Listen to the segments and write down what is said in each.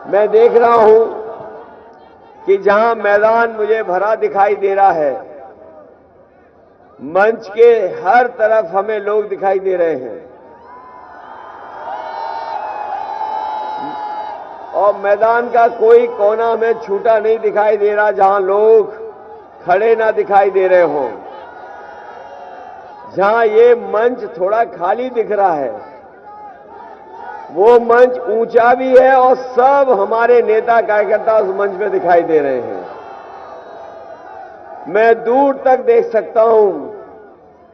मैं देख रहा हूं कि जहां मैदान मुझे भरा दिखाई दे रहा है, मंच के हर तरफ हमें लोग दिखाई दे रहे हैं और मैदान का कोई कोना हमें छूटा नहीं दिखाई दे रहा जहां लोग खड़े ना दिखाई दे रहे हों। जहां ये मंच थोड़ा खाली दिख रहा है, वो मंच ऊंचा भी है और सब हमारे नेता कार्यकर्ता उस मंच पे दिखाई दे रहे हैं। मैं दूर तक देख सकता हूं,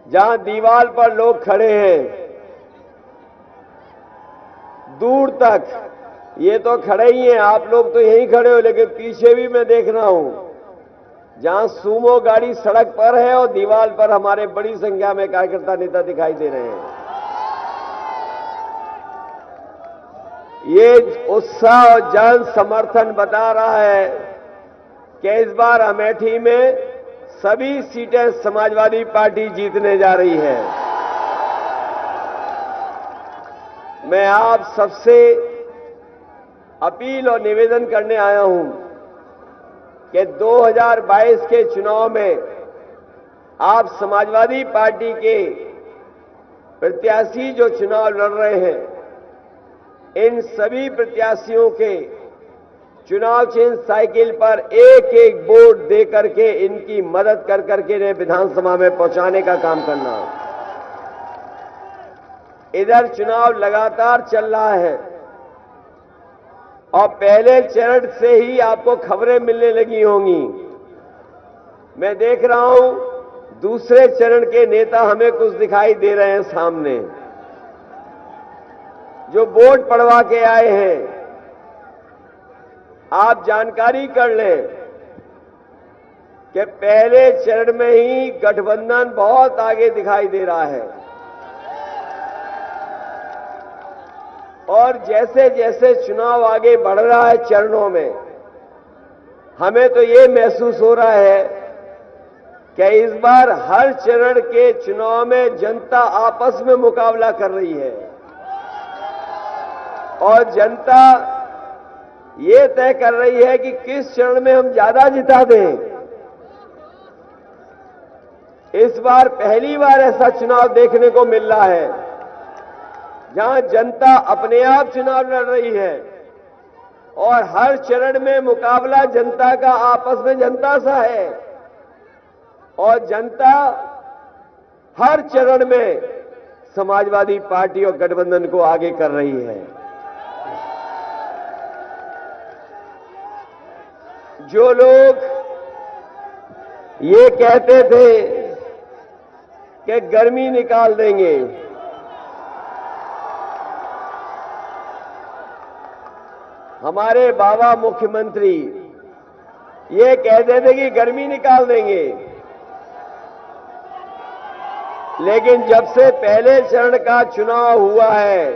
जहां दीवार पर लोग खड़े हैं, दूर तक ये तो खड़े ही हैं, आप लोग तो यहीं खड़े हो, लेकिन पीछे भी मैं देख रहा हूं जहां सूमो गाड़ी सड़क पर है और दीवार पर हमारे बड़ी संख्या में कार्यकर्ता नेता दिखाई दे रहे हैं। ये उत्साह और जन समर्थन बता रहा है कि इस बार अमेठी में सभी सीटें समाजवादी पार्टी जीतने जा रही है। मैं आप सबसे अपील और निवेदन करने आया हूं कि 2022 के चुनाव में आप समाजवादी पार्टी के प्रत्याशी जो चुनाव लड़ रहे हैं, इन सभी प्रत्याशियों के चुनाव चिन्ह साइकिल पर एक एक वोट दे करके इनकी मदद कर करके इन्हें विधानसभा में पहुंचाने का काम करना। इधर चुनाव लगातार चल रहा है और पहले चरण से ही आपको खबरें मिलने लगी होंगी। मैं देख रहा हूं दूसरे चरण के नेता हमें कुछ दिखाई दे रहे हैं सामने, जो वोट पड़वा के आए हैं। आप जानकारी कर लें कि पहले चरण में ही गठबंधन बहुत आगे दिखाई दे रहा है और जैसे जैसे चुनाव आगे बढ़ रहा है चरणों में, हमें तो ये महसूस हो रहा है कि इस बार हर चरण के चुनाव में जनता आपस में मुकाबला कर रही है और जनता ये तय कर रही है कि किस चरण में हम ज्यादा जिता दें। इस बार पहली बार ऐसा चुनाव देखने को मिल रहा है जहां जनता अपने आप चुनाव लड़ रही है और हर चरण में मुकाबला जनता का आपस में जनता सा है और जनता हर चरण में समाजवादी पार्टी और गठबंधन को आगे कर रही है। जो लोग ये कहते थे कि गर्मी निकाल देंगे, हमारे बाबा मुख्यमंत्री ये कहते थे कि गर्मी निकाल देंगे, लेकिन जब से पहले चरण का चुनाव हुआ है,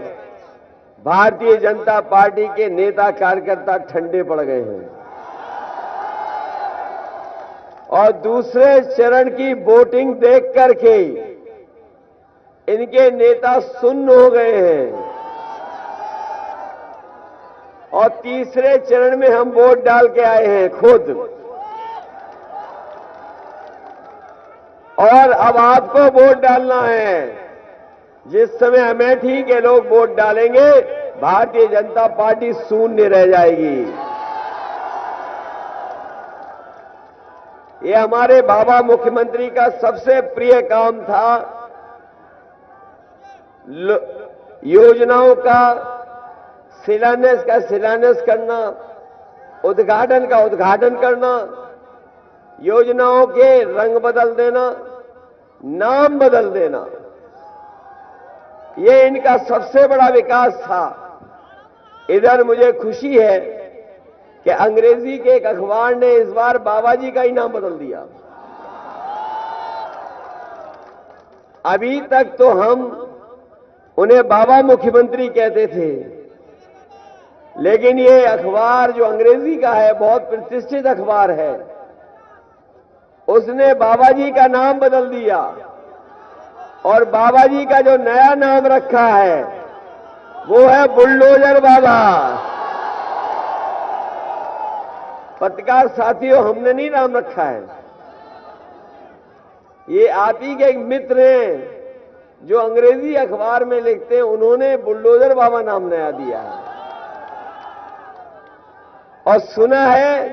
भारतीय जनता पार्टी के नेता कार्यकर्ता ठंडे पड़ गए हैं और दूसरे चरण की वोटिंग देख करके इनके नेता सुन्न हो गए हैं और तीसरे चरण में हम वोट डाल के आए हैं खुद, और अब आपको वोट डालना है। जिस समय अमेठी के लोग वोट डालेंगे, भारतीय जनता पार्टी शून्य रह जाएगी। ये हमारे बाबा मुख्यमंत्री का सबसे प्रिय काम था, योजनाओं का शिलान्यास करना, उद्घाटन का उद्घाटन करना, योजनाओं के रंग बदल देना, नाम बदल देना, ये इनका सबसे बड़ा विकास था। इधर मुझे खुशी है कि अंग्रेजी के एक अखबार ने इस बार बाबा जी का ही नाम बदल दिया। अभी तक तो हम उन्हें बाबा मुख्यमंत्री कहते थे, लेकिन ये अखबार जो अंग्रेजी का है, बहुत प्रतिष्ठित अखबार है, उसने बाबा जी का नाम बदल दिया और बाबा जी का जो नया नाम रखा है वो है बुलडोजर बाबा। पत्रकार साथियों, हमने नहीं नाम रखा है, ये आप ही के एक मित्र हैं जो अंग्रेजी अखबार में लिखते हैं, उन्होंने बुलडोजर बाबा नाम नया दिया है। और सुना है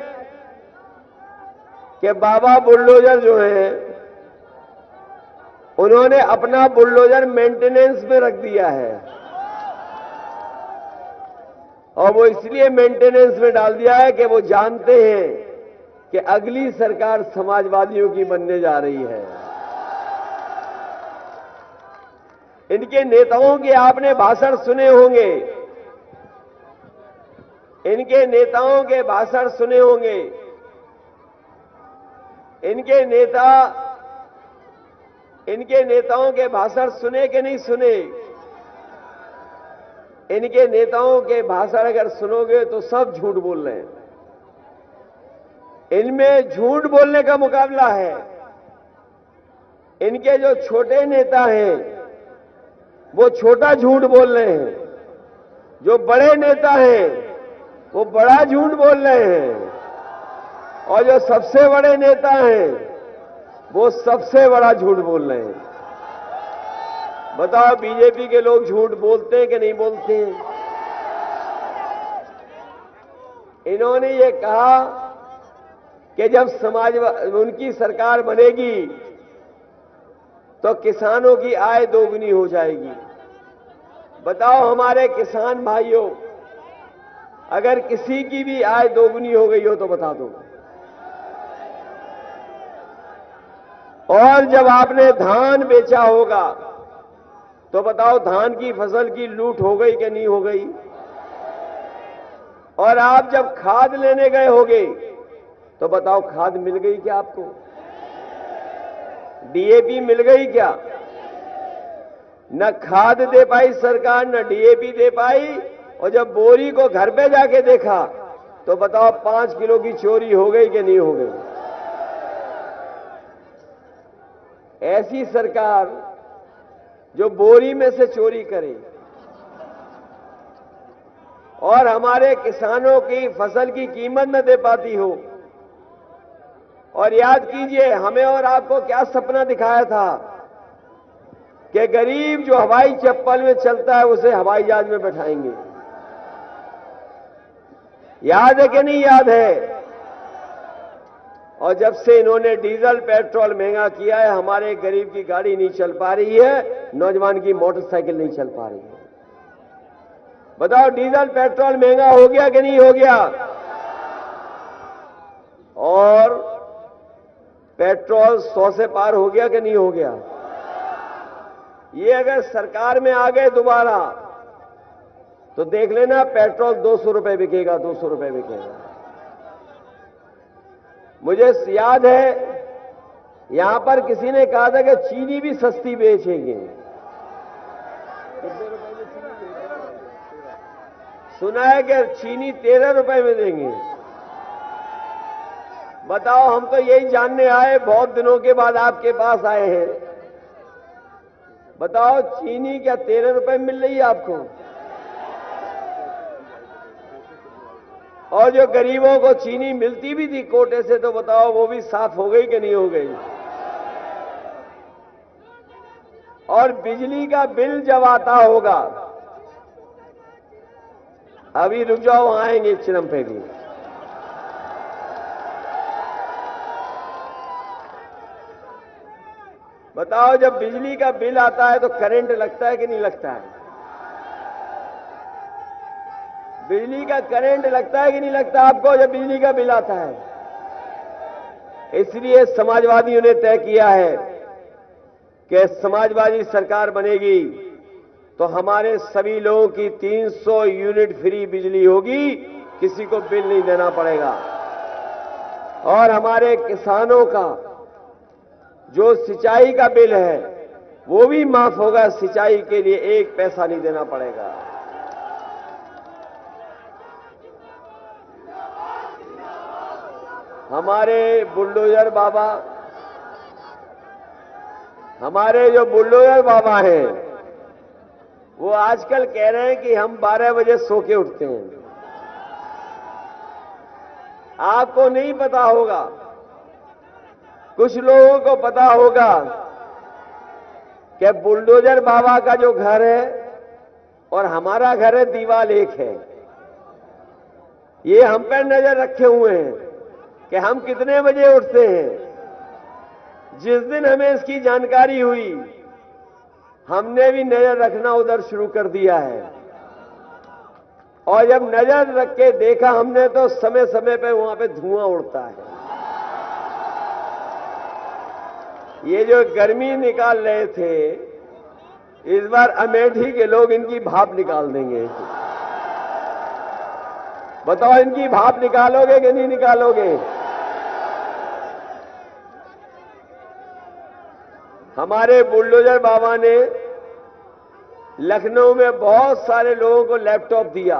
कि बाबा बुलडोजर जो है उन्होंने अपना बुलडोजर मेंटेनेंस में रख दिया है, और वो इसलिए मेंटेनेंस में डाल दिया है कि वो जानते हैं कि अगली सरकार समाजवादियों की बनने जा रही है। इनके नेताओं के आपने भाषण सुने होंगे, इनके नेताओं के भाषण सुने होंगे। इनके नेताओं के भाषण सुने कि नहीं सुने? इनके नेताओं के भाषण अगर सुनोगे तो सब झूठ बोल रहे हैं। इनमें झूठ बोलने का मुकाबला है। इनके जो छोटे नेता हैं वो छोटा झूठ बोल रहे हैं, जो बड़े नेता हैं वो बड़ा झूठ बोल रहे हैं, और जो सबसे बड़े नेता हैं वो सबसे बड़ा झूठ बोल रहे हैं। बताओ, बीजेपी के लोग झूठ बोलते हैं कि नहीं बोलते हैं? इन्होंने ये कहा कि जब उनकी सरकार बनेगी तो किसानों की आय दोगुनी हो जाएगी। बताओ हमारे किसान भाइयों, अगर किसी की भी आय दोगुनी हो गई हो तो बता दो। और जब आपने धान बेचा होगा तो बताओ धान की फसल की लूट हो गई कि नहीं हो गई? और आप जब खाद लेने गए होगे तो बताओ खाद मिल गई क्या आपको? डीएपी मिल गई क्या? न खाद दे पाई सरकार, न डीएपी दे पाई। और जब बोरी को घर पे जाके देखा तो बताओ 5 किलो की चोरी हो गई कि नहीं हो गई? ऐसी सरकार जो बोरी में से चोरी करे और हमारे किसानों की फसल की कीमत न दे पाती हो। और याद कीजिए, हमें और आपको क्या सपना दिखाया था कि गरीब जो हवाई चप्पल में चलता है उसे हवाई जहाज में बैठाएंगे। याद है कि नहीं याद है? और जब से इन्होंने डीजल पेट्रोल महंगा किया है, हमारे गरीब की गाड़ी नहीं चल पा रही है, नौजवान की मोटरसाइकिल नहीं चल पा रही है। बताओ, डीजल पेट्रोल महंगा हो गया कि नहीं हो गया? और पेट्रोल 100 से पार हो गया कि नहीं हो गया? ये अगर सरकार में आ गए दोबारा तो देख लेना, पेट्रोल 200 रुपए बिकेगा, 200 रुपए बिकेगा। मुझे याद है यहां पर किसी ने कहा था कि चीनी भी सस्ती बेचेंगे। कितने रुपए में चीनी बेचेंगे? सुना है कि चीनी 13 रुपए में देंगे। बताओ, हम तो यही जानने आए, बहुत दिनों के बाद आपके पास आए हैं। बताओ, चीनी क्या 13 रुपए मिल रही है आपको? और जो गरीबों को चीनी मिलती भी थी कोटे से, तो बताओ वो भी साफ हो गई कि नहीं हो गई? और बिजली का बिल जब आता होगा, अभी रुक जाओ, आएंगे चिरम पे भी। बताओ, जब बिजली का बिल आता है तो करंट लगता है कि नहीं लगता है? बिजली का करंट लगता है कि नहीं लगता आपको जब बिजली का बिल आता है? इसलिए समाजवादियों ने तय किया है कि समाजवादी सरकार बनेगी तो हमारे सभी लोगों की 300 यूनिट फ्री बिजली होगी, किसी को बिल नहीं देना पड़ेगा। और हमारे किसानों का जो सिंचाई का बिल है वो भी माफ होगा, सिंचाई के लिए 1 पैसा नहीं देना पड़ेगा। हमारे बुलडोजर बाबा, हमारे जो बुलडोजर बाबा हैं वो आजकल कह रहे हैं कि हम 12 बजे सो के उठते हैं। आपको नहीं पता होगा, कुछ लोगों को पता होगा कि बुलडोजर बाबा का जो घर है और हमारा घर है, दीवार एक है। ये हम पर नजर रखे हुए हैं कि हम कितने बजे उठते हैं। जिस दिन हमें इसकी जानकारी हुई, हमने भी नजर रखना उधर शुरू कर दिया है। और जब नजर रख के देखा हमने, तो समय समय पे वहां पे धुआं उड़ता है। ये जो गर्मी निकाल रहे थे, इस बार अमेठी के लोग इनकी भाप निकाल देंगे। बताओ, इनकी भाप निकालोगे कि नहीं निकालोगे? हमारे बुलडोजर बाबा ने लखनऊ में बहुत सारे लोगों को लैपटॉप दिया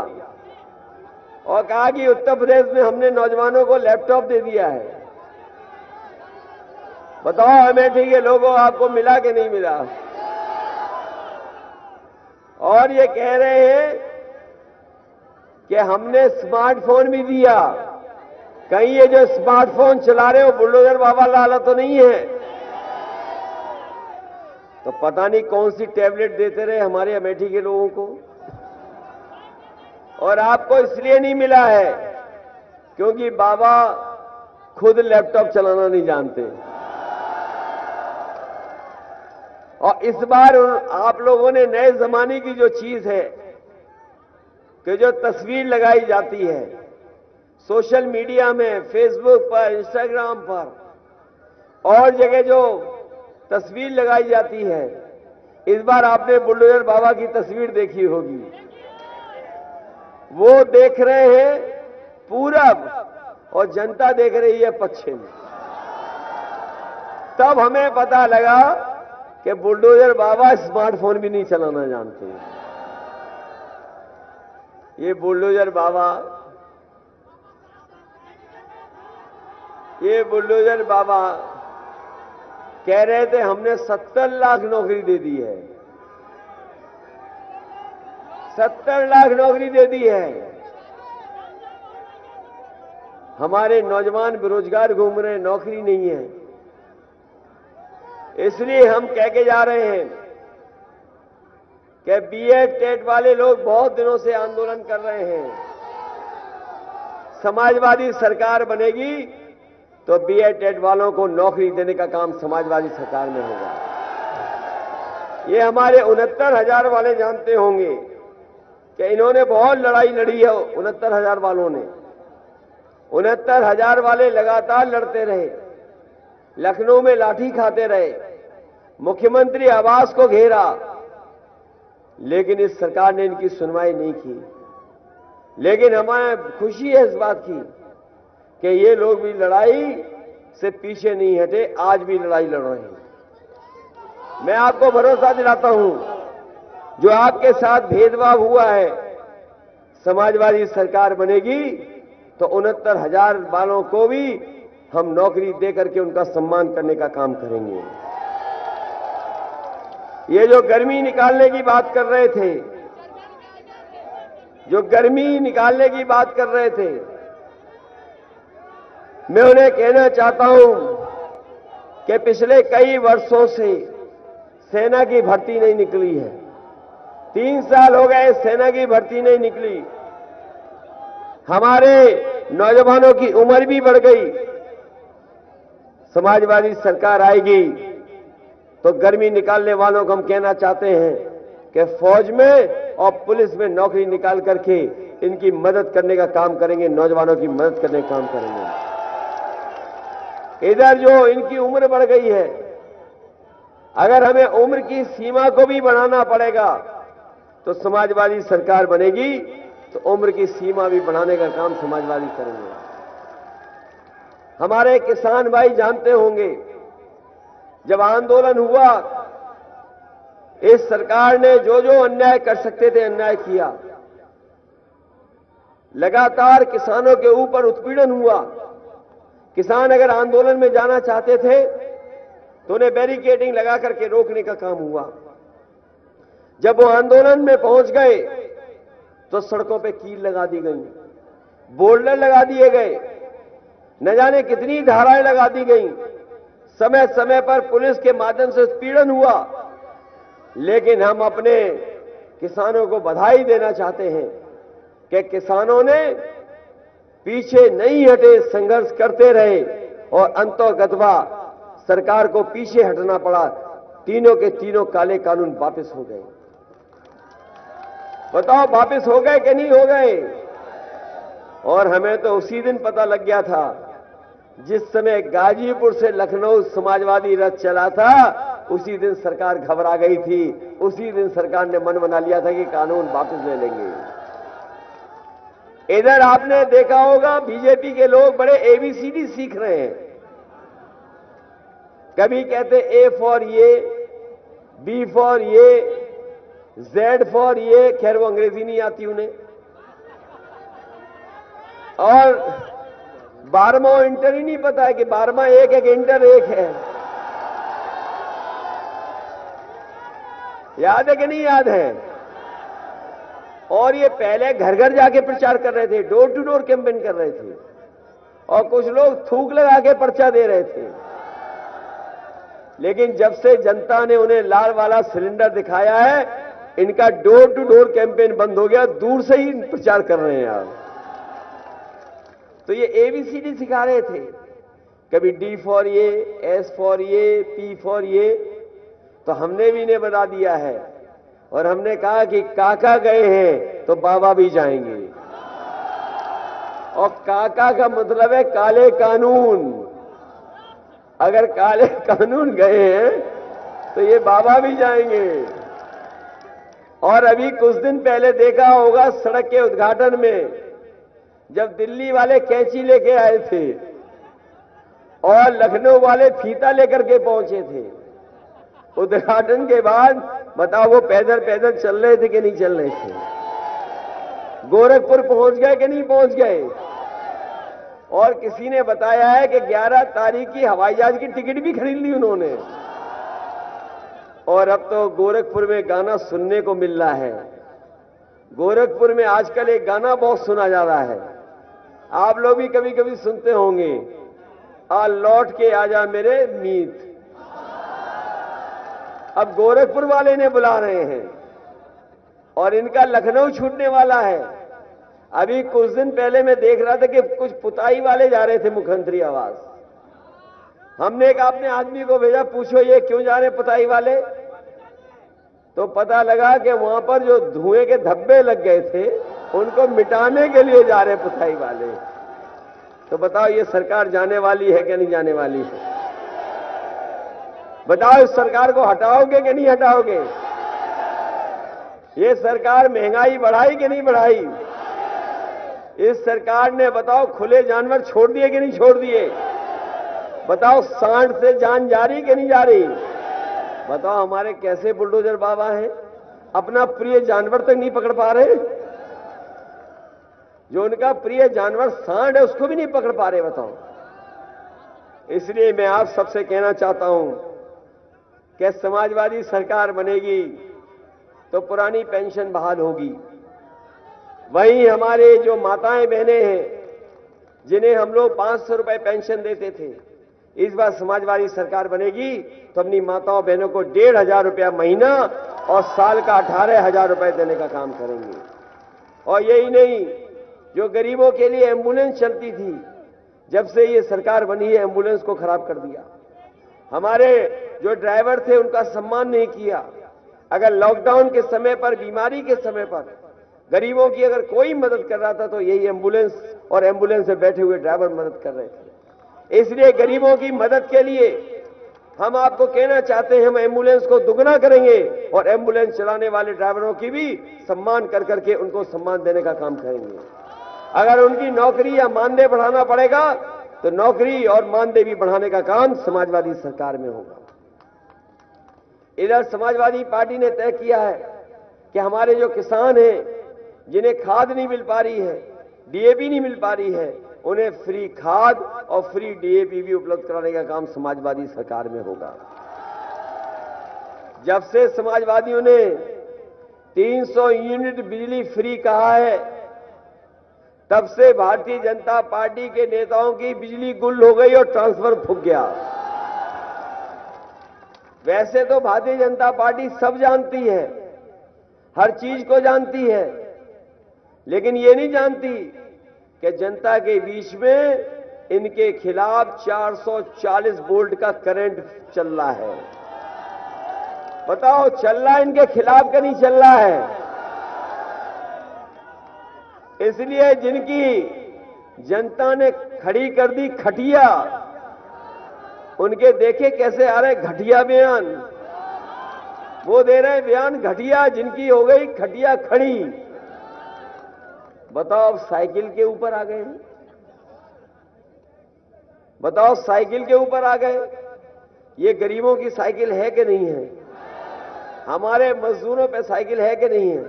और कहा कि उत्तर प्रदेश में हमने नौजवानों को लैपटॉप दे दिया है। बताओ, अमेठी के लोगों आपको मिला कि नहीं मिला? और ये कह रहे हैं कि हमने स्मार्टफोन भी दिया। कहीं ये जो स्मार्टफोन चला रहे हो बुलडोजर बाबा लाला तो नहीं है? तो पता नहीं कौन सी टैबलेट देते रहे हमारे अमेठी के लोगों को। और आपको इसलिए नहीं मिला है क्योंकि बाबा खुद लैपटॉप चलाना नहीं जानते। और इस बार आप लोगों ने नए जमाने की जो चीज है कि जो तस्वीर लगाई जाती है सोशल मीडिया में, फेसबुक पर, इंस्टाग्राम पर और जगह जो तस्वीर लगाई जाती है, इस बार आपने बुलडोजर बाबा की तस्वीर देखी होगी। वो देख रहे हैं पूरब और जनता देख रही है पश्चिम। तब हमें पता लगा कि बुलडोजर बाबा स्मार्टफोन भी नहीं चलाना जानते। ये बुलडोजर बाबा कह रहे थे हमने 70 लाख नौकरी दे दी है। 70 लाख नौकरी दे दी है। हमारे नौजवान बेरोजगार घूम रहे हैं, नौकरी नहीं है। इसलिए हम कह के जा रहे हैं कि बीएड टेट वाले लोग बहुत दिनों से आंदोलन कर रहे हैं। समाजवादी सरकार बनेगी तो बीएड टेट वालों को नौकरी देने का काम समाजवादी सरकार में होगा। ये हमारे 69,000 वाले जानते होंगे कि इन्होंने बहुत लड़ाई लड़ी है। 69,000 वालों ने, 69,000 वाले लगातार लड़ते रहे, लखनऊ में लाठी खाते रहे, मुख्यमंत्री आवास को घेरा, लेकिन इस सरकार ने इनकी सुनवाई नहीं की। लेकिन हमें खुशी है इस बात की कि ये लोग भी लड़ाई से पीछे नहीं हटे, आज भी लड़ाई लड़ रहे हैं। मैं आपको भरोसा दिलाता हूं, जो आपके साथ भेदभाव हुआ है, समाजवादी सरकार बनेगी तो 69,000 वालों को भी हम नौकरी देकर के उनका सम्मान करने का काम करेंगे। ये जो गर्मी निकालने की बात कर रहे थे, मैं उन्हें कहना चाहता हूं कि पिछले कई वर्षों से सेना की भर्ती नहीं निकली है। 3 साल हो गए सेना की भर्ती नहीं निकली। हमारे नौजवानों की उम्र भी बढ़ गई। समाजवादी सरकार आएगी तो गर्मी निकालने वालों को हम कहना चाहते हैं कि फौज में और पुलिस में नौकरी निकाल करके इनकी मदद करने का काम करेंगे, नौजवानों की मदद करने का काम करेंगे। इधर जो इनकी उम्र बढ़ गई है, अगर हमें उम्र की सीमा को भी बढ़ाना पड़ेगा तो समाजवादी सरकार बनेगी तो उम्र की सीमा भी बढ़ाने का काम समाजवादी करेंगे। हमारे किसान भाई जानते होंगे, जब आंदोलन हुआ इस सरकार ने जो जो अन्याय कर सकते थे अन्याय किया। लगातार किसानों के ऊपर उत्पीड़न हुआ। किसान अगर आंदोलन में जाना चाहते थे तो उन्हें बैरिकेडिंग लगा करके रोकने का काम हुआ। जब वो आंदोलन में पहुंच गए तो सड़कों पे कील लगा दी गई, बोर्डर लगा दिए गए न जाने कितनी धाराएं लगा दी गई, समय समय पर पुलिस के माध्यम से उत्पीड़न हुआ, लेकिन हम अपने किसानों को बधाई देना चाहते हैं कि किसानों ने पीछे नहीं हटे, संघर्ष करते रहे और अंततोगत्वा सरकार को पीछे हटना पड़ा। तीनों के तीनों काले कानून वापस हो गए। बताओ वापस हो गए कि नहीं हो गए? और हमें तो उसी दिन पता लग गया था, जिस समय गाजीपुर से लखनऊ समाजवादी रथ चला था, उसी दिन सरकार घबरा गई थी। उसी दिन सरकार ने मन बना लिया था कि कानून वापस ले लेंगे। इधर आपने देखा होगा बीजेपी के लोग बड़े एबीसीडी सीख रहे हैं। कभी कहते ए फॉर ये, बी फॉर ये, जेड फॉर ये, खैर वो अंग्रेजी नहीं आती उन्हें, और 12वां इंटर ही नहीं पता है कि 12वां एक एक इंटर एक है। याद है कि नहीं याद है? और ये पहले घर घर जाके प्रचार कर रहे थे, डोर टू डोर कैंपेन कर रहे थे, और कुछ लोग थूक लगा के पर्चा दे रहे थे। लेकिन जब से जनता ने उन्हें लाल वाला सिलेंडर दिखाया है, इनका डोर टू डोर कैंपेन बंद हो गया, दूर से ही प्रचार कर रहे हैं आप। तो ये एबीसीडी सिखा रहे थे, कभी डी फॉर ये, एस फॉर ये, पी फॉर ये। तो हमने भी इन्हें बता दिया है और हमने कहा कि काका गए हैं तो बाबा भी जाएंगे। और काका का मतलब है काले कानून। अगर काले कानून गए हैं तो ये बाबा भी जाएंगे। और अभी कुछ दिन पहले देखा होगा सड़क के उद्घाटन में, जब दिल्ली वाले कैंची लेके आए थे और लखनऊ वाले फीता लेकर के पहुंचे थे, उद्घाटन के बाद बताओ वो पैदल पैदल चल रहे थे कि नहीं चल रहे थे? गोरखपुर पहुंच गए कि नहीं पहुंच गए? और किसी ने बताया है कि 11 तारीख की हवाई जहाज की टिकट भी खरीद ली उन्होंने। और अब तो गोरखपुर में गाना सुनने को मिल रहा है। गोरखपुर में आजकल एक गाना बहुत सुना जा रहा है, आप लोग भी कभी कभी सुनते होंगे, आ लौट के आजा मेरे मीत। अब गोरखपुर वाले ने बुला रहे हैं और इनका लखनऊ छूटने वाला है। अभी कुछ दिन पहले मैं देख रहा था कि कुछ पुताई वाले जा रहे थे मुख्यमंत्री आवास। हमने एक अपने आदमी को भेजा, पूछो ये क्यों जा रहे पुताई वाले? तो पता लगा कि वहां पर जो धुएं के धब्बे लग गए थे, उनको मिटाने के लिए जा रहे पुताई वाले। तो बताओ ये सरकार जाने वाली है कि नहीं जाने वाली है? बताओ इस सरकार को हटाओगे कि नहीं हटाओगे? ये सरकार महंगाई बढ़ाई कि नहीं बढ़ाई? इस सरकार ने बताओ खुले जानवर छोड़ दिए कि नहीं छोड़ दिए? बताओ सांड से जान जा रही कि नहीं जा रही? बताओ हमारे कैसे बुलडोजर बाबा हैं, अपना प्रिय जानवर तक नहीं पकड़ पा रहे। जो उनका प्रिय जानवर सांड है उसको भी नहीं पकड़ पा रहे। बताओ। इसलिए मैं आप सबसे कहना चाहता हूं कि समाजवादी सरकार बनेगी तो पुरानी पेंशन बहाल होगी। वहीं हमारे जो माताएं बहनें हैं, जिन्हें हम लोग 500 रुपए पेंशन देते थे, इस बार समाजवादी सरकार बनेगी तो अपनी माताओं बहनों को 1,500 रुपया महीना और साल का 18,000 रुपए देने का काम करेंगे। और यही नहीं, जो गरीबों के लिए एम्बुलेंस चलती थी, जब से ये सरकार बनी है एम्बुलेंस को खराब कर दिया। हमारे जो ड्राइवर थे उनका सम्मान नहीं किया। अगर लॉकडाउन के समय पर, बीमारी के समय पर गरीबों की अगर कोई मदद कर रहा था तो यही एम्बुलेंस और एम्बुलेंस में बैठे हुए ड्राइवर मदद कर रहे थे। इसलिए गरीबों की मदद के लिए हम आपको कहना चाहते हैं, हम एम्बुलेंस को दुगना करेंगे और एम्बुलेंस चलाने वाले ड्राइवरों की भी सम्मान कर करके उनको सम्मान देने का काम करेंगे। अगर उनकी नौकरी या मानदेय बढ़ाना पड़ेगा तो नौकरी और मानदेय भी बढ़ाने का काम समाजवादी सरकार में होगा। इधर समाजवादी पार्टी ने तय किया है कि हमारे जो किसान हैं, जिन्हें खाद नहीं मिल पा रही है, डीएपी नहीं मिल पा रही है, उन्हें फ्री खाद और फ्री डीएपी भी उपलब्ध कराने का काम समाजवादी सरकार में होगा। जब से समाजवादियों ने 300 यूनिट बिजली फ्री कहा है, तब से भारतीय जनता पार्टी के नेताओं की बिजली गुल हो गई और ट्रांसफर फूक गया। वैसे तो भारतीय जनता पार्टी सब जानती है, हर चीज को जानती है, लेकिन ये नहीं जानती कि जनता के बीच में इनके खिलाफ 440 वोल्ट का करंट चल रहा है। बताओ, चल रहा है इनके खिलाफ का नहीं चल रहा है? इसलिए जिनकी जनता ने खड़ी कर दी खटिया, उनके देखे कैसे आ रहे घटिया बयान। वो दे रहे बयान घटिया, जिनकी हो गई खटिया खड़ी। बताओ, अब साइकिल के ऊपर आ गए हैं। बताओ, साइकिल के ऊपर आ गए। ये गरीबों की साइकिल है कि नहीं है? हमारे मजदूरों पे साइकिल है कि नहीं है?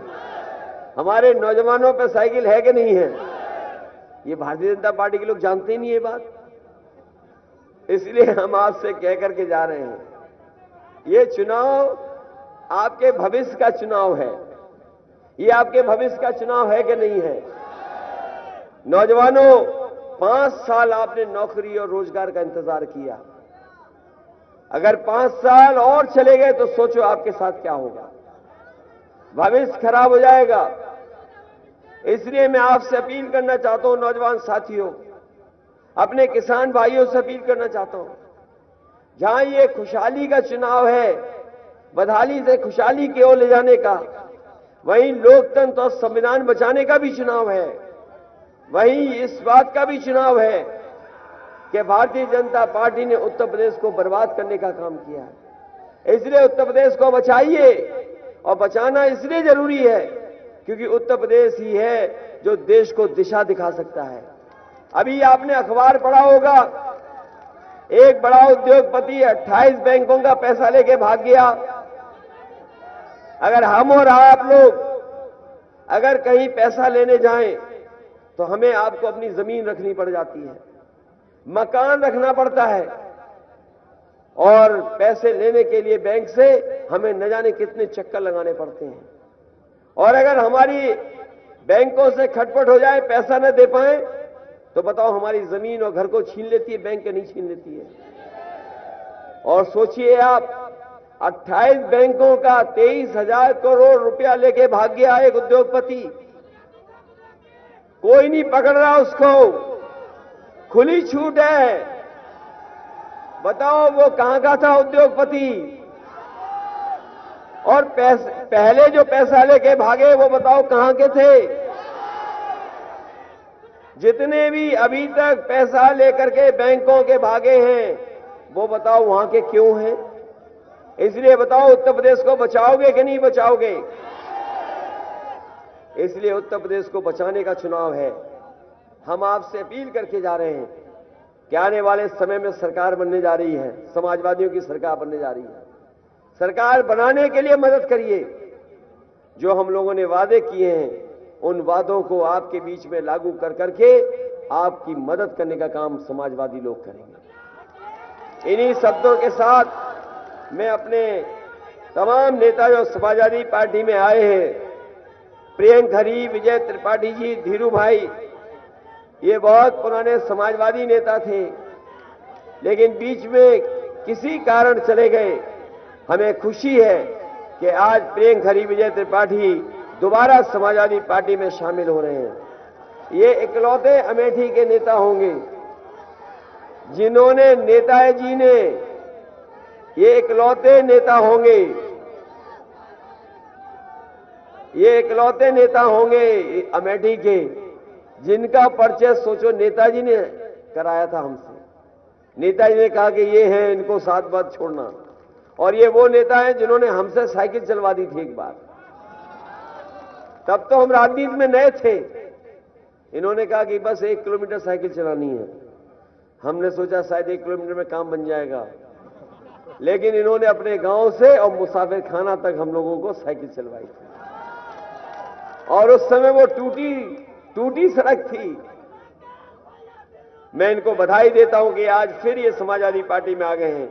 हमारे नौजवानों पे साइकिल है कि नहीं है? ये भारतीय जनता पार्टी के लोग जानते ही नहीं ये बात। इसलिए हम आपसे कह करके जा रहे हैं, ये चुनाव आपके भविष्य का चुनाव है। ये आपके भविष्य का चुनाव है कि नहीं है? नौजवानों, 5 साल आपने नौकरी और रोजगार का इंतजार किया। अगर 5 साल और चले गए तो सोचो आपके साथ क्या होगा। भविष्य खराब हो जाएगा। इसलिए मैं आपसे अपील करना चाहता हूं, नौजवान साथियों, अपने किसान भाइयों से अपील करना चाहता हूं, जहां ये खुशहाली का चुनाव है, बदहाली से खुशहाली की ओर ले जाने का, वहीं लोकतंत्र और संविधान बचाने का भी चुनाव है, वहीं इस बात का भी चुनाव है कि भारतीय जनता पार्टी ने उत्तर प्रदेश को बर्बाद करने का काम किया है। इसलिए उत्तर प्रदेश को बचाइए, और बचाना इसलिए जरूरी है क्योंकि उत्तर प्रदेश ही है जो देश को दिशा दिखा सकता है। अभी आपने अखबार पढ़ा होगा, एक बड़ा उद्योगपति 28 बैंकों का पैसा लेके भाग गया। अगर हम और आप लोग अगर कहीं पैसा लेने जाएं तो हमें आपको अपनी जमीन रखनी पड़ जाती है, मकान रखना पड़ता है, और पैसे लेने के लिए बैंक से हमें न जाने कितने चक्कर लगाने पड़ते हैं। और अगर हमारी बैंकों से खटपट हो जाए, पैसा न दे पाए, तो बताओ हमारी जमीन और घर को छीन लेती है, बैंक के नहीं छीन लेती है। और सोचिए आप, 28 बैंकों का 23,000 करोड़ रुपया लेके भाग गया एक उद्योगपति। कोई नहीं पकड़ रहा उसको, खुली छूट है। बताओ वो कहां का था उद्योगपति, और पहले जो पैसा लेके भागे वो बताओ कहां के थे? जितने भी अभी तक पैसा लेकर के बैंकों के भागे हैं, वो बताओ वहां के क्यों हैं? इसलिए बताओ, उत्तर प्रदेश को बचाओगे कि नहीं बचाओगे? इसलिए उत्तर प्रदेश को बचाने का चुनाव है। हम आपसे अपील करके जा रहे हैं कि आने वाले समय में सरकार बनने जा रही है, समाजवादियों की सरकार बनने जा रही है। सरकार बनाने के लिए मदद करिए। जो हम लोगों ने वादे किए हैं, उन वादों को आपके बीच में लागू कर करके आपकी मदद करने का काम समाजवादी लोग करेंगे। इन्हीं शब्दों के साथ मैं अपने तमाम नेता जो समाजवादी पार्टी में आए हैं, प्रियंक खरी, विजय त्रिपाठी जी, धीरू भाई, ये बहुत पुराने समाजवादी नेता थे, लेकिन बीच में किसी कारण चले गए। हमें खुशी है कि आज प्रियंक खरी, विजय त्रिपाठी दोबारा समाजवादी पार्टी में शामिल हो रहे हैं। ये इकलौते अमेठी के नेता होंगे जिन्होंने, नेताजी ने, ये इकलौते नेता होंगे, ये इकलौते नेता होंगे अमेठी के जिनका परिचय सोचो नेताजी ने कराया था हमसे। नेताजी ने कहा कि ये हैं, इनको साथ बात छोड़ना। और ये वो नेता हैं जिन्होंने हमसे साइकिल चलवा दी थी एक बार। तब तो हम राजनीति में नए थे। इन्होंने कहा कि बस 1 किलोमीटर साइकिल चलानी है। हमने सोचा शायद 1 किलोमीटर में काम बन जाएगा, लेकिन इन्होंने अपने गांव से और मुसाफिर खाना तक हम लोगों को साइकिल चलवाई थी। और उस समय वो टूटी सड़क थी। मैं इनको बधाई देता हूं कि आज फिर ये समाजवादी पार्टी में आ गए हैं।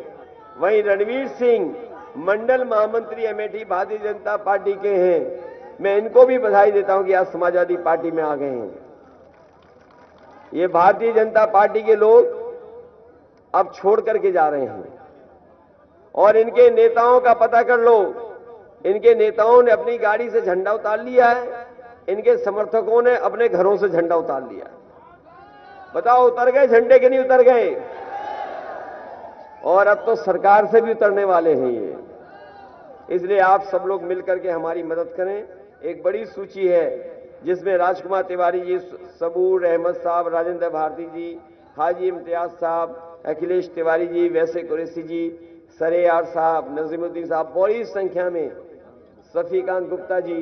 वहीं रणवीर सिंह मंडल महामंत्री अमेठी भारतीय जनता पार्टी के हैं। मैं इनको भी बधाई देता हूं कि आज समाजवादी पार्टी में आ गए हैं। ये भारतीय जनता पार्टी के लोग अब छोड़ करके जा रहे हैं और इनके नेताओं का पता कर लो। इनके नेताओं ने अपनी गाड़ी से झंडा उतार लिया है, इनके समर्थकों ने अपने घरों से झंडा उतार लिया है। बताओ उतर गए झंडे के नहीं उतर गए? और अब तो सरकार से भी उतरने वाले हैं ये। इसलिए आप सब लोग मिलकर के हमारी मदद करें। एक बड़ी सूची है जिसमें राजकुमार तिवारी जी, सबूर अहमद साहब, राजेंद्र भारती जी, हाजी इम्तियाज साहब, अखिलेश तिवारी जी, वैसे कुरैशी जी, सरेयार साहब, नजीमुद्दीन साहब, बड़ी संख्या में सफीकांत गुप्ता जी,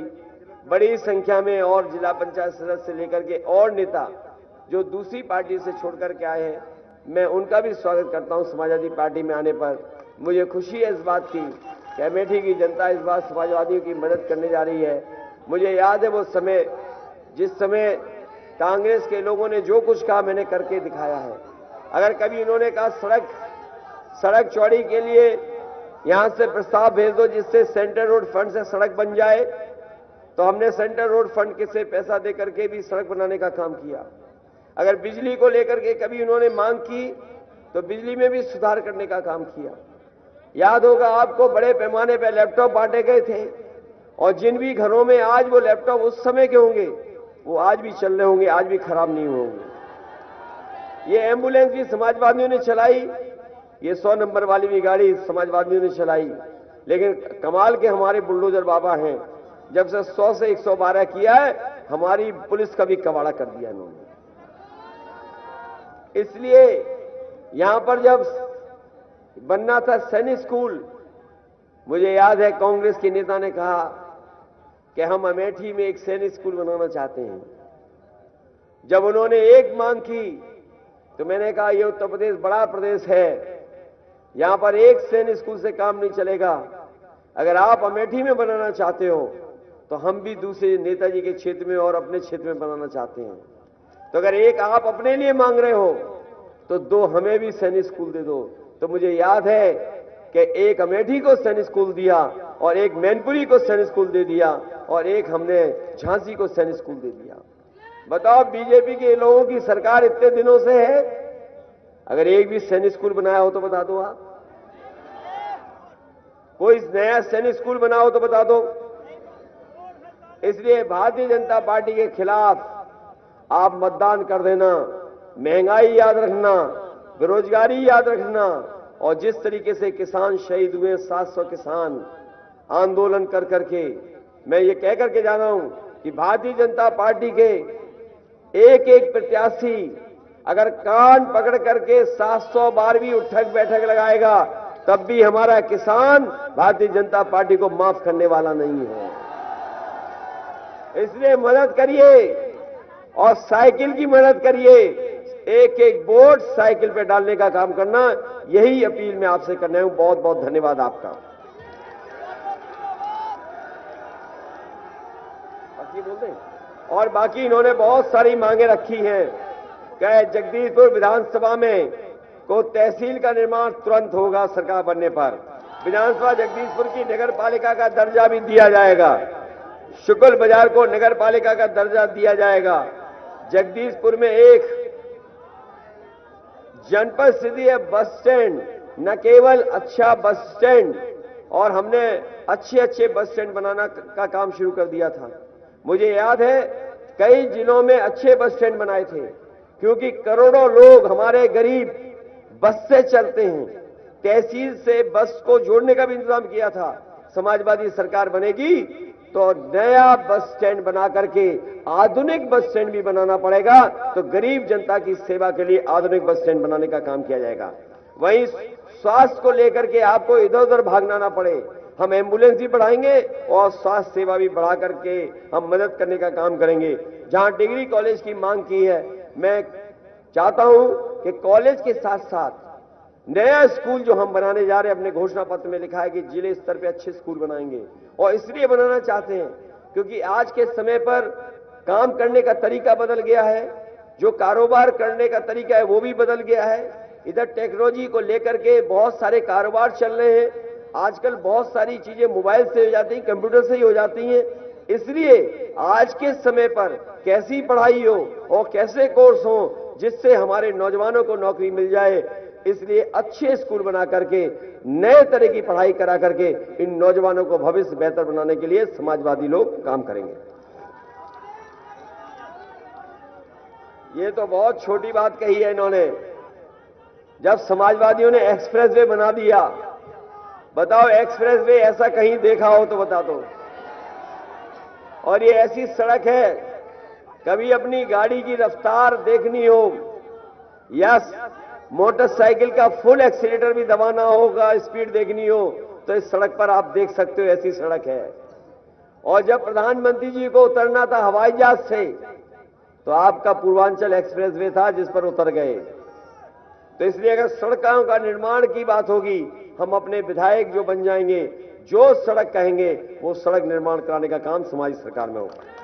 बड़ी संख्या में और जिला पंचायत सदस्य से लेकर के और नेता जो दूसरी पार्टी से छोड़कर के आए हैं, मैं उनका भी स्वागत करता हूं समाजवादी पार्टी में आने पर। मुझे खुशी है इस बात की कि अमेठी की जनता इस बार समाजवादियों की मदद करने जा रही है। मुझे याद है वो समय जिस समय कांग्रेस के लोगों ने जो कुछ कहा मैंने करके दिखाया है। अगर कभी इन्होंने कहा सड़क चौड़ी के लिए यहां से प्रस्ताव भेज दो जिससे सेंट्रल रोड फंड से सड़क बन जाए, तो हमने सेंट्रल रोड फंड के से पैसा दे करके भी सड़क बनाने का काम किया। अगर बिजली को लेकर के कभी उन्होंने मांग की तो बिजली में भी सुधार करने का काम किया। याद होगा आपको, बड़े पैमाने पर लैपटॉप बांटे गए थे और जिन भी घरों में आज वो लैपटॉप उस समय के होंगे वो आज भी चल रहे होंगे, आज भी खराब नहीं होंगे। ये एम्बुलेंस भी समाजवादियों ने चलाई, ये 100 नंबर वाली भी गाड़ी समाजवादियों ने चलाई। लेकिन कमाल के हमारे बुलडोजर बाबा हैं, जब से 100 से 112 किया है हमारी पुलिस का भी कबाड़ा कर दिया इन्होंने। इसलिए यहां पर जब बनना था सैनिक स्कूल, मुझे याद है कांग्रेस के नेता ने कहा कि हम अमेठी में एक सैनिक स्कूल बनाना चाहते हैं। जब उन्होंने एक मांग की तो मैंने कहा यह उत्तर प्रदेश बड़ा प्रदेश है, यहां पर एक सैनिक स्कूल से काम नहीं चलेगा। अगर आप अमेठी में बनाना चाहते हो तो हम भी दूसरे नेताजी के क्षेत्र में और अपने क्षेत्र में बनाना चाहते हैं। तो अगर एक आप अपने लिए मांग रहे हो तो 2 हमें भी सैनिक स्कूल दे दो। तो मुझे याद है कि एक अमेठी को सैनिक स्कूल दिया और एक मैनपुरी को सैनिक स्कूल दे दिया और एक हमने झांसी को सैनिक स्कूल दे दिया। बताओ बीजेपी के लोगों की सरकार इतने दिनों से है, अगर एक भी सैनिक स्कूल बनाया हो तो बता दो। आप कोई नया सैनिक स्कूल बना हो तो बता दो। इसलिए भारतीय जनता पार्टी के खिलाफ आप मतदान कर देना। महंगाई याद रखना, बेरोजगारी याद रखना, और जिस तरीके से किसान शहीद हुए 700 किसान आंदोलन कर करके, मैं ये कह करके जा रहा हूं कि भारतीय जनता पार्टी के एक एक प्रत्याशी अगर कान पकड़ करके 700 बार भी उठक बैठक लगाएगा तब भी हमारा किसान भारतीय जनता पार्टी को माफ करने वाला नहीं है। इसलिए मदद करिए और साइकिल की मदद करिए। एक एक वोट साइकिल पे डालने का काम करना, यही अपील मैं आपसे करना हूं। बहुत बहुत धन्यवाद आपका। बाकी बोलते हैं। और बाकी इन्होंने बहुत सारी मांगे रखी हैं कि जगदीशपुर विधानसभा में को तहसील का निर्माण तुरंत होगा सरकार बनने पर। विधानसभा जगदीशपुर की नगर पालिका का दर्जा भी दिया जाएगा। शुक्ल बाजार को नगर पालिका का दर्जा दिया जाएगा। जगदीशपुर में एक जनपद स्तरीय बस स्टैंड, न केवल अच्छा बस स्टैंड, और हमने अच्छे अच्छे बस स्टैंड बनाना का काम शुरू कर दिया था। मुझे याद है कई जिलों में अच्छे बस स्टैंड बनाए थे, क्योंकि करोड़ों लोग हमारे गरीब बस से चलते हैं। तहसील से बस को जोड़ने का भी इंतजाम किया था। समाजवादी सरकार बनेगी तो नया बस स्टैंड बना करके आधुनिक बस स्टैंड भी बनाना पड़ेगा, तो गरीब जनता की सेवा के लिए आधुनिक बस स्टैंड बनाने का काम किया जाएगा। वहीं स्वास्थ्य को लेकर के आपको इधर उधर भागना ना पड़े, हम एम्बुलेंस भी बढ़ाएंगे और स्वास्थ्य सेवा भी बढ़ा करके हम मदद करने का काम करेंगे। जहां डिग्री कॉलेज की मांग की है, मैं चाहता हूं कि कॉलेज के साथ साथ नया स्कूल जो हम बनाने जा रहे हैं, अपने घोषणा पत्र में लिखा है कि जिले स्तर पे अच्छे स्कूल बनाएंगे। और इसलिए बनाना चाहते हैं क्योंकि आज के समय पर काम करने का तरीका बदल गया है, जो कारोबार करने का तरीका है वो भी बदल गया है। इधर टेक्नोलॉजी को लेकर के बहुत सारे कारोबार चल रहे हैं। आजकल बहुत सारी चीजें मोबाइल से हो जाती हैं, कंप्यूटर से ही हो जाती हैं। इसलिए आज के समय पर कैसी पढ़ाई हो और कैसे कोर्स हो जिससे हमारे नौजवानों को नौकरी मिल जाए, इसलिए अच्छे स्कूल बना करके नए तरह की पढ़ाई करा करके इन नौजवानों को भविष्य बेहतर बनाने के लिए समाजवादी लोग काम करेंगे। ये तो बहुत छोटी बात कही है इन्होंने। जब समाजवादियों ने एक्सप्रेसवे बना दिया, बताओ एक्सप्रेसवे ऐसा कहीं देखा हो तो बता दो। और ये ऐसी सड़क है, कभी अपनी गाड़ी की रफ्तार देखनी हो या मोटरसाइकिल का फुल एक्सीलेटर भी दबाना होगा, स्पीड देखनी हो तो इस सड़क पर आप देख सकते हो, ऐसी सड़क है। और जब प्रधानमंत्री जी को उतरना था हवाई जहाज से तो आपका पूर्वांचल एक्सप्रेसवे था जिस पर उतर गए। तो इसलिए अगर सड़कों का निर्माण की बात होगी, हम अपने विधायक जो बन जाएंगे, जो सड़क कहेंगे वो सड़क निर्माण कराने का काम हमारी सरकार में होगा।